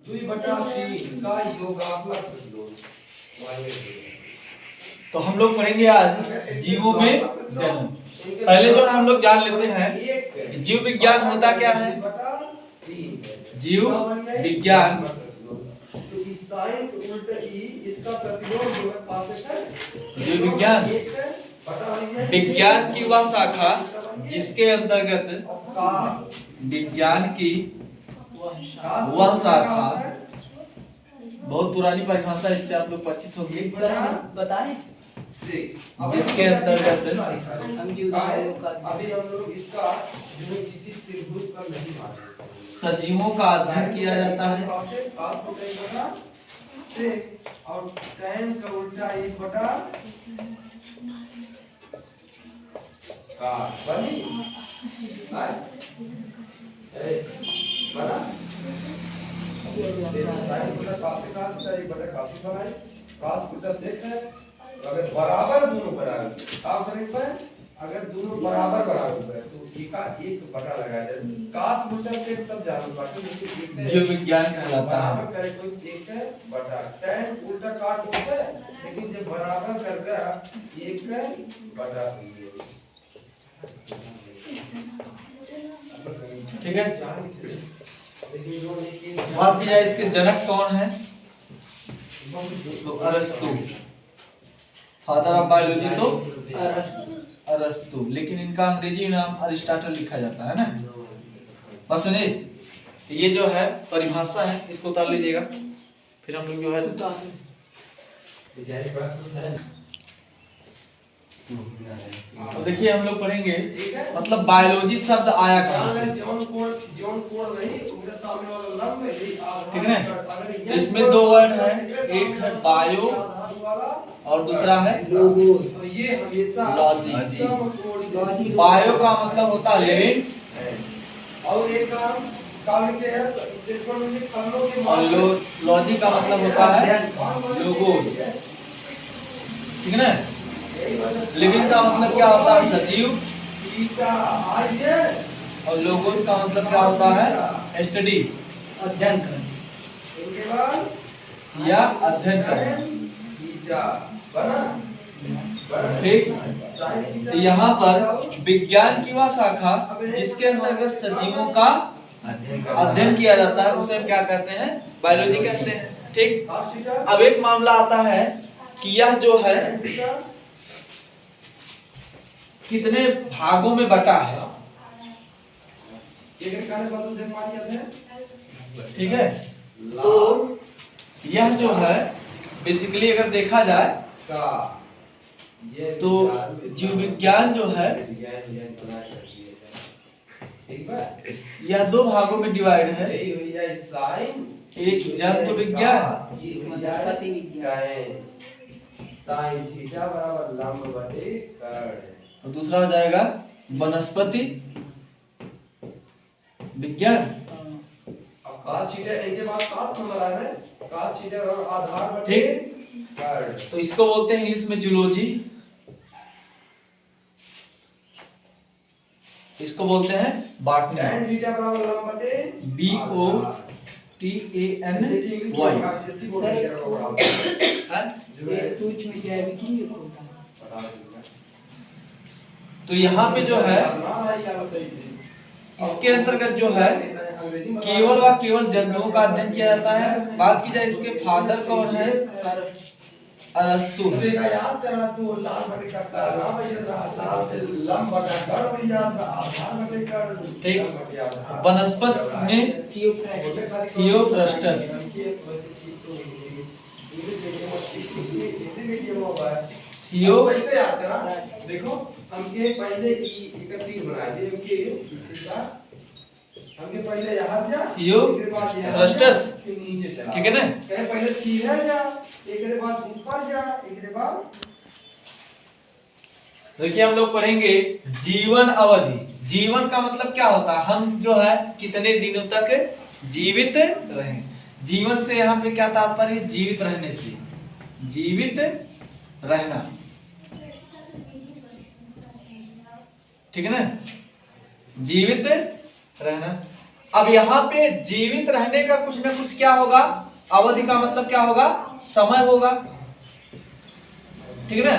2/3 का योगाकार प्रतिलोम। तो हम लोग पढ़ेंगे आज जीवों में जन्म। पहले जो हम लोग जान लेते हैं जीव विज्ञान होता क्या है। जीव विज्ञान तो इस साइन उल्टा ई इसका प्रतिलोम जो है पास है। जीव विज्ञान विज्ञान की वह शाखा जिसके अंतर्गत विज्ञान की वह शाखा, बहुत पुरानी परिभाषा, इससे आप लोग परिचित होंगे। बताएं जिसके अंतर्गत अभी हम लोग इसका जो किसी त्रिभुज पर नहीं माने सजीवों का अध्ययन किया जाता है। और tan का उल्टा 1/, बनी बना अगर बराबर दोनों बराबर आप करेंगे, अगर दोनों बराबर बराबर तो एक बटा लगा जाए। काश उल्टा से सब जानते बाकी जीव विज्ञान कहलाता है। करे कोई एक बटा tan उल्टा काट होता है, लेकिन जब बराबर कर दिया 1 बटा ठीक है। बात की जाए इसके जनक कौन है, तो अरस्तु, फादर ऑफ बायोलॉजी तो अरस्तु, लेकिन इनका अंग्रेजी नाम अरिस्टोटल लिखा जाता है ना। बस सुनिए, ये जो है परिभाषा है, इसको उतार लीजिएगा, फिर हम लोग जो है तो देखिए हम लोग पढ़ेंगे मतलब बायोलॉजी शब्द आया कहाँ से, ठीक है ना। तो इसमें 2 वर्ड है, एक है बायो और दूसरा है लॉजी। बायो का मतलब होता है लिविंग्स और एक और लॉजी का मतलब होता है लोगोस, ठीक है ना। लिविंग का मतलब क्या होता है, सजीव, और लोगोस का मतलब क्या होता है, स्टडी, अध्ययन करना या अध्ययन करना, ठीक। तो यहाँ पर विज्ञान की वह शाखा जिसके अंतर्गत सजीवों का अध्ययन किया जाता है उसे हम क्या कहते हैं, बायोलॉजी कहते हैं, ठीक। अब एक मामला आता है कि यह जो है कितने भागों में बटा है, ठीक है। तो यह जो है बेसिकली अगर देखा जाए तो जीव विज्ञान जो है यह 2 भागों में डिवाइड है। एक जंतु विज्ञान साइन थीटा बराबर लंब बटे कर्ण, और दूसरा हो जाएगा वनस्पति विज्ञान। अब cos थीटा इनके पास cos नंबर आया है, cos थीटा बराबर आधार बटे कर्ण, तो इसको बोलते हैं इंग्लिश में जूलॉजी, इसको बोलते हैं बॉटनी। tan थीटा बराबर लंब बटे BOTANY। तो यहाँ पे जो है इसके अंतर्गत जो है केवल व केवल जंतुओं का अध्ययन किया जाता है। बात की जाए इसके फादर कौन है, अरस्तु है। याद करा तो लाल बटे का काला बन रहा, लाल से लंब बटा कर्ण बन जाता, आधार बटे कर्ण, ठीक। वनस्पति में थियोफ्रस्टस, थियो कैसे याद करा, देखो हमके पहले ई 31 बना दिए, हमके पहले यहाँ जा थियोफ्रस्टस, नीचे चला, ठीक है ना। कहे पहले सीधा जा, एक के बाद ऊपर जा, एक के बाद। देखिए हम लोग पढ़ेंगे जीवन अवधि। जीवन का मतलब क्या होता है, हम जो है कितने दिनों तक जीवित रहें। जीवन से यहाँ पे क्या तात्पर्य, जीवित रहने से, जीवित रहना, ठीक है ना, जीवित रहना। अब यहाँ पे जीवित रहने का कुछ ना कुछ क्या होगा, अवधि का मतलब क्या होगा, समय होगा, ठीक है ना।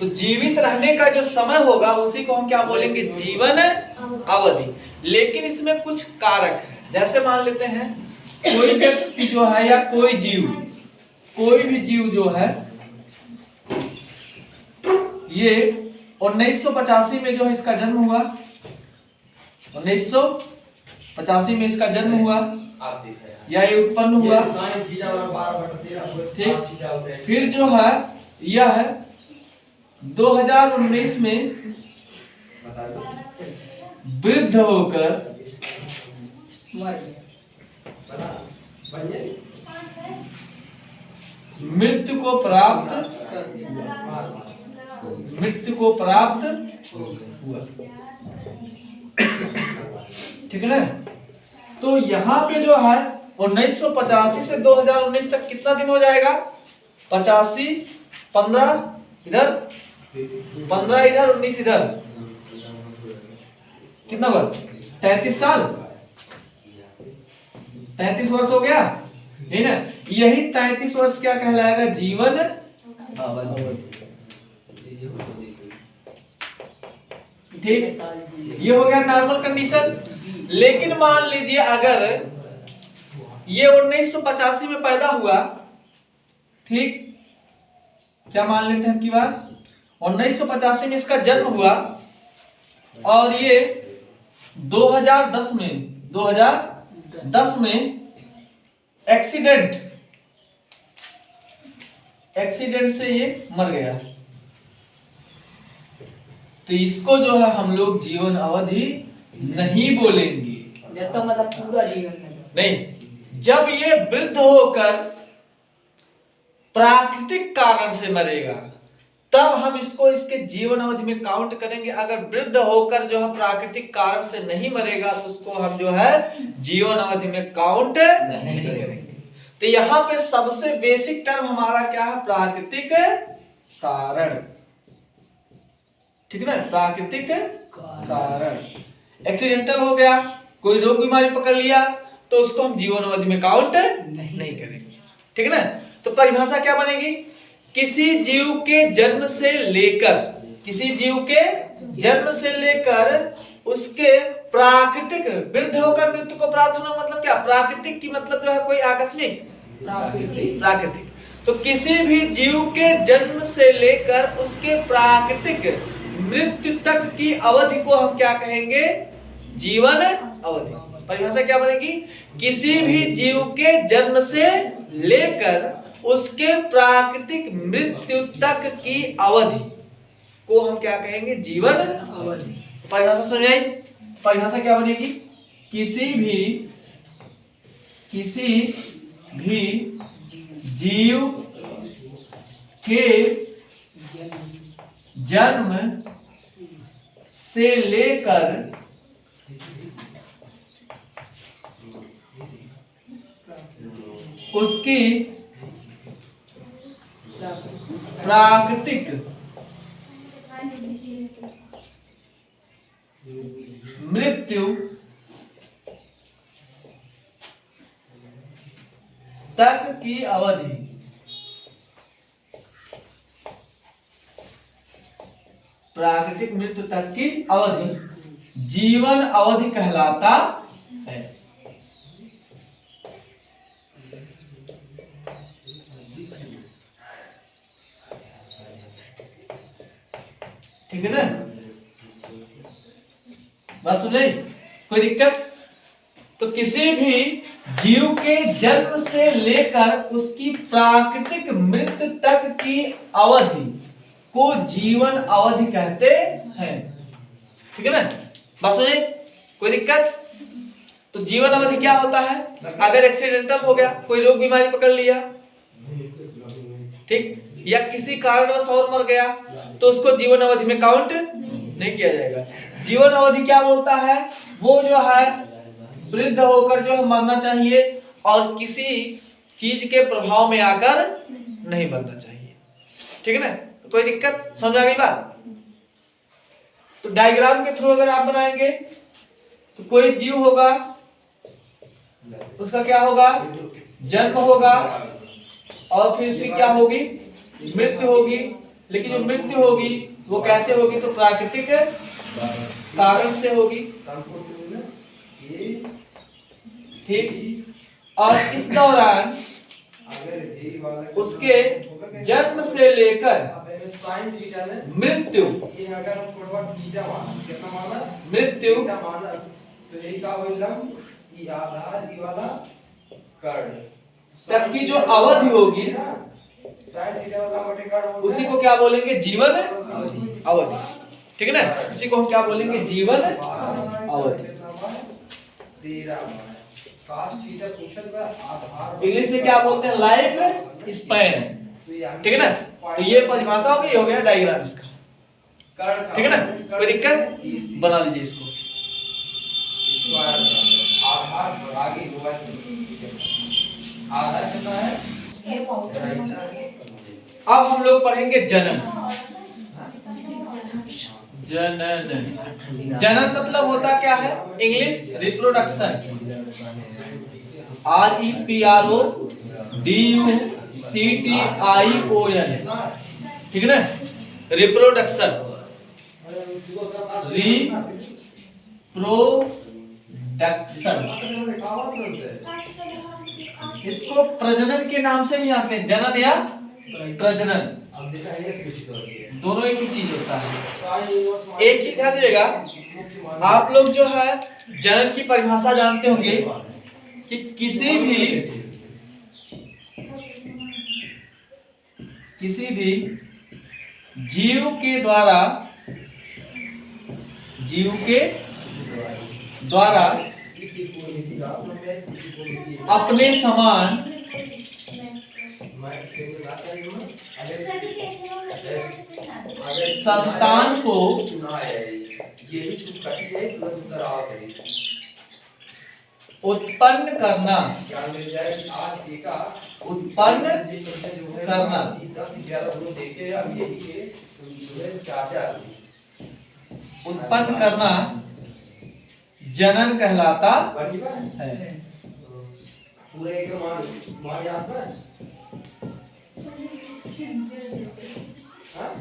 तो जीवित रहने का जो समय होगा उसी को हम क्या बोलेंगे, जीवन अवधि। लेकिन इसमें कुछ कारक है, जैसे मान लेते हैं कोई व्यक्ति जो है या कोई जीव, कोई भी जीव जो है, ये 1985 में जो है इसका जन्म हुआ, 1985 में इसका जन्म हुआ या ये उत्पन्न हुआ, ठीक। फिर जो है यह 2019 में वृद्ध होकर मर गया। मृत्यु को प्राप्त हुआ, ठीक है ना। तो यहाँ पे जो है 1985 से 2019 तक कितना दिन हो जाएगा, 85, 15 इधर, 15 इधर, 19 इधर, कितना हुआ, 33 साल, 33 वर्ष हो गया, है ना। यही 33 वर्ष क्या कहलाएगा, जीवन अवधि, ठीक। ये हो गया नॉर्मल कंडीशन। लेकिन मान लीजिए अगर ये 1985 में पैदा हुआ, ठीक, क्या मान लेते हैं की बात, 1985 में इसका जन्म हुआ और ये 2010 में एक्सीडेंट से ये मर गया, तो इसको जो है हम लोग जीवन अवधि नहीं बोलेंगे। जब तो मतलब पूरा जीवन नहीं, जब ये वृद्ध होकर प्राकृतिक कारण से मरेगा तब हम इसको इसके जीवन अवधि में काउंट करेंगे। अगर वृद्ध होकर जो है प्राकृतिक कारण से नहीं मरेगा तो उसको हम जो है जीवन अवधि में काउंट नहीं करेंगे। तो यहाँ पे सबसे बेसिक टर्म हमारा क्या है, प्राकृतिक कारण, ठीक है ना, प्राकृतिक कारण। एक्सीडेंटल हो गया, कोई रोग बीमारी पकड़ लिया तो उसको हम जीवन अवधि में काउंट नहीं करेंगे, ठीक है ना। तो परिभाषा क्या बनेगी, किसी जीव के जन्म से लेकर उसके प्राकृतिक, वृद्ध होकर मृत्यु को प्राप्त होना मतलब क्या, प्राकृतिक की मतलब जो है कोई आकस्मिक, प्राकृतिक। तो किसी भी जीव के जन्म से लेकर उसके प्राकृतिक मृत्यु तक की अवधि को हम क्या कहेंगे, जीवन अवधि। परिभाषा क्या बनेगी, किसी भी जीव के जन्म से लेकर उसके प्राकृतिक मृत्यु तक की अवधि को हम क्या कहेंगे, जीवन अवधि। परिभाषा समझाई, परिभाषा क्या बनेगी, किसी भी जीव के जन्म से लेकर उसकी प्राकृतिक मृत्यु तक की अवधि प्राकृतिक मृत्यु तक की अवधि जीवन अवधि कहलाता है। ठीक है ना, बस सुन, कोई दिक्कत। तो किसी भी जीव के जन्म से लेकर उसकी प्राकृतिक मृत्यु तक की अवधि को जीवन अवधि कहते हैं, ठीक है ना, बस सुनिए, कोई दिक्कत। तो जीवन अवधि क्या होता है, अगर एक्सीडेंटल हो गया, कोई रोग बीमारी पकड़ लिया, ठीक, या किसी कारणवश और मर गया तो उसको जीवन अवधि में काउंट नहीं किया जाएगा। जीवन अवधि क्या बोलता है, वो जो है वृद्ध होकर जो है मरना चाहिए और किसी चीज के प्रभाव में आकर नहीं मरना चाहिए, ठीक है ना। तो कोई दिक्कत, समझ आ गई बात। तो डायग्राम के थ्रू अगर आप बनाएंगे तो कोई जीव होगा, उसका क्या होगा? जन्म होगा और फिर उसकी क्या होगी? मृत्यु होगी। लेकिन जो मृत्यु होगी वो कैसे होगी? तो प्राकृतिक कारण से होगी। ठीक। और इस दौरान उसके जन्म से लेकर मृत्यु मृत्यु तक की जो अवधि होगी उसी को क्या बोलेंगे? जीवन अवधि। ठीक है ना? इसी को हम क्या बोलेंगे? जीवन अवधि। इंग्लिश में क्या बोलते हैं? Life span. ठीक है ना? तो ये परिभाषा हो गई, हो गया डायग्राम इसका। ठीक है ना? कोई दिक्कत? बना लीजिए इसको। अब हम लोग पढ़ेंगे जनन। जनन जनन मतलब होता क्या है? English reproduction. REPRODUCTION। ठीक है ना? Reproduction, reproduction. इसको प्रजनन के नाम से भी जानते हैं, जनन या प्रजनन, दोनों एक ही चीज होता है। एक चीज ध्यान दीजिएगा, आप लोग जो है जनन की परिभाषा जानते होंगे कि किसी भी जीव के द्वारा अपने समान संतान को उत्पन्न करना, जनन कहलाता है।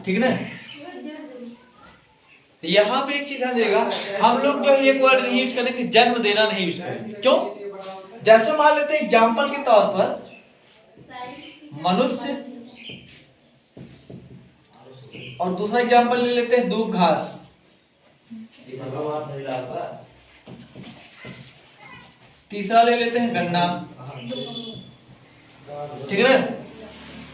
ठीक है ना? यहाँ पे एक चीज ध्यान देगा, हम लोग जो है एक वर्ड नहीं यूज करेंगे, जन्म देना नहीं यूज करेंगे। क्यों? जैसे मान लेते हैं एग्जाम्पल के तौर पर मनुष्य, और दूसरा एग्जाम्पल ले लेते हैं दूब घास, तीसरा ले लेते हैं गन्ना। ठीक है ना?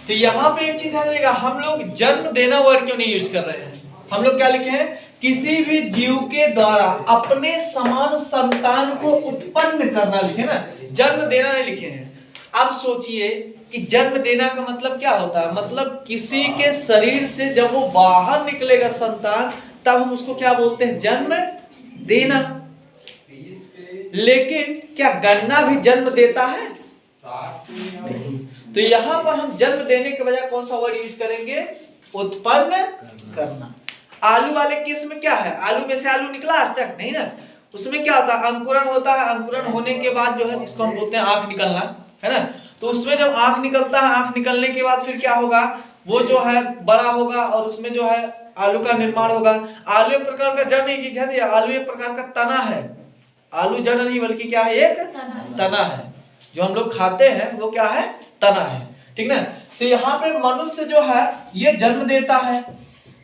तो यहाँ पे एक चीज ध्यान देगा, हम लोग जन्म देना वर्ड क्यों नहीं यूज कर रहे हैं? हम लोग क्या लिखे हैं? किसी भी जीव के द्वारा अपने समान संतान को उत्पन्न करना लिखे ना, जन्म देना नहीं लिखे हैं। अब सोचिए कि जन्म देना का मतलब क्या होता है? मतलब किसी के शरीर से जब वो बाहर निकलेगा संतान, तब हम उसको क्या बोलते हैं? जन्म देना। लेकिन क्या गन्ना भी जन्म देता है? नहीं। तो यहाँ पर हम जन्म देने के बजाय कौन सा वर्ड यूज करेंगे? उत्पन्न करना। आलू वाले केस में क्या है? आलू में से आलू निकला आज तक नहीं ना? उसमें क्या होता है? अंकुरण होता है। अंकुरण होने के बाद जो है इसको हम बोलते हैं आंख निकलना, है ना? तो उसमें जब आंख निकलता है, आंख निकलने के बाद फिर क्या होगा? वो जो है बड़ा होगा और उसमें जो है आलू का निर्माण होगा। आलू एक प्रकार का जड़ नहीं, ध्यान दिया, आलू एक प्रकार का तना है। आलू जड़ नहीं बल्कि क्या है? एक तना है। जो हम लोग खाते हैं वो क्या है? तना है। ठीक ना? तो यहाँ पे मनुष्य जो है ये जन्म देता है।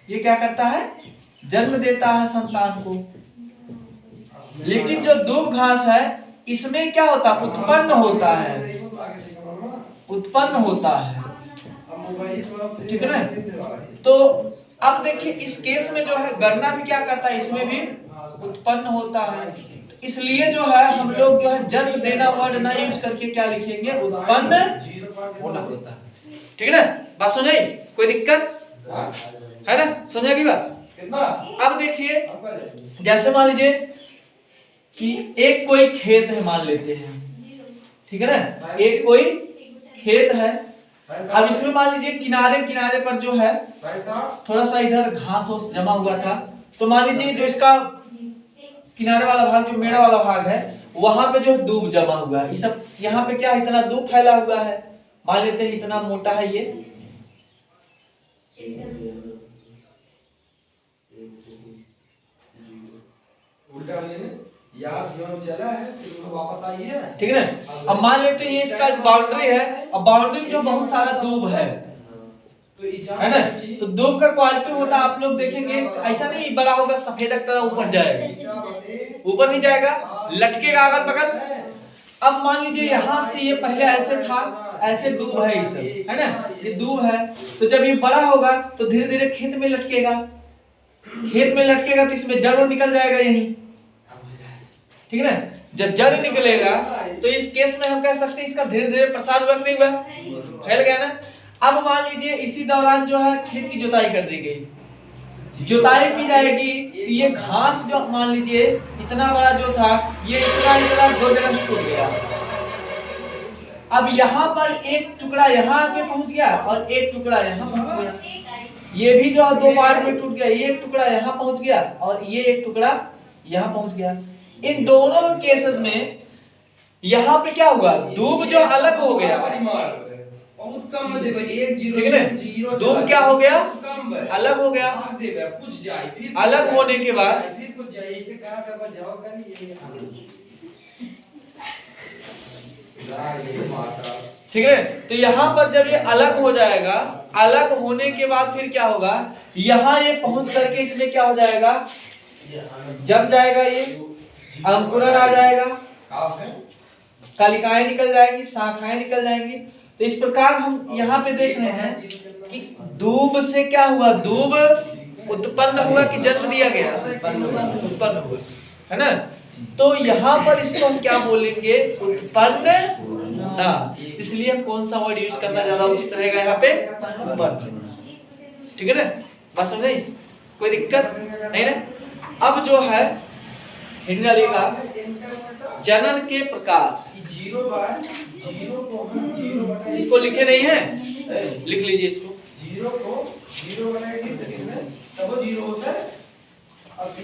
ये क्या करता है? जन्म देता है संतान को। लेकिन जो दूब घास है इसमें क्या होता है? उत्पन्न होता है, उत्पन्न होता है। ठीक है ना? तो अब देखिए इस केस में जो है गन्ना भी क्या करता है? इसमें भी उत्पन्न होता है। इसलिए जो है हम लोग जो है जन्म देना वर्ड ना यूज करके क्या लिखेंगे? उत्पन्न होना होता है। ठीक है ना? बात समझ? कोई दिक्कत है ना? समझा की बात? अब देखिए जैसे मान लीजिए कि एक कोई खेत है, मान लेते हैं, ठीक है ना? एक कोई खेत है। अब इसमें मान लीजिए किनारे किनारे पर जो है थोड़ा सा इधर घास जमा हुआ था। तो मान लीजिए जो इसका किनारे वाला भाग, जो मेड़ा वाला भाग है, वहां पे जो है दूब जमा हुआ है। ये सब यहाँ पे क्या है, इतना दूब फैला हुआ है, मान लेते हैं इतना मोटा है ये, उल्टा यार जो चला है फिर वापस आई है, ठीक है ना। अब मान लेते हैं ये इसका बाउंड्री है, अब बाउंड्री में जो बहुत सारा दूब है ना, तो दूब का क्वालिटी होता है, आप लोग देखेंगे ऐसा नहीं बड़ा होगा सफेद की तरह ऊपर जाएगा, ऊपर नहीं जाएगा, लटकेगा अगल बगल। अब मान लीजिए यहाँ से ये पहले ऐसे था, ऐसे दूब है, ये सब है ना, ये दूब है, तो जब ये बड़ा होगा तो धीरे धीरे खेत में लटकेगा, खेत में लटकेगा तो इसमें जड़ निकल जाएगा यही, ठीक है ना। जब जड़ निकलेगा तो इस केस में हम कह सकते हैं इसका धीरे धीरे प्रसार हुआ नहीं हुआ, फैल गया ना। अब मान लीजिए इसी दौरान जो है खेत की जुताई कर दी गई, जुताई की जाएगी, ये घास जो मान लीजिए इतना बड़ा जो था ये इतना दो जगह से टूट गया। अब यहाँ पर एक टुकड़ा यहाँ आके पहुंच गया और एक टुकड़ा यहाँ पहुंच गया, ये भी जो है दो पार्ट में टूट गया, ये एक टुकड़ा यहाँ पहुंच गया और ये एक टुकड़ा यहाँ पहुंच गया। इन दोनों केसेस में यहाँ पे क्या हुआ, दूब जो अलग हो गया, बहुत कम दे भाई, एक जीरो, ठीक है ना, दूब क्या हो गया, अलग हो गया, कुछ जाए फिर अलग होने के बाद फिर कुछ जाए, इसे कहा कर जाओ कर ये ठीक है। तो यहाँ पर जब ये अलग हो जाएगा, अलग होने के बाद फिर क्या होगा, यहाँ ये पहुंच करके इसमें क्या हो जाएगा, जम जाएगा, ये अंकुरन आ जाएगा, कलिकाएं निकल जाएंगी, शाखाएं निकल जाएंगी। तो इस प्रकार हम यहाँ पे देख रहे हैं कि दूब से क्या हुआ, दूब उत्पन्न हुआ कि जन्म दिया गया, उत्पन्न हुआ, है ना। तो यहाँ पर इसको हम क्या बोलेंगे, उत्पन्न ना, इसलिए हम कौन सा वर्ड यूज करना ज्यादा उचित रहेगा यहाँ पे, उत्पन्न, ठीक है ना। बात समझ आई, कोई दिक्कत नहीं ना। अब जो है हिंगाली का जनन के प्रकार, इसको लिखे नहीं है, लिख लीजिए इसको, जीरो को जीरो बनाए तब वो जीरो होता है। अभी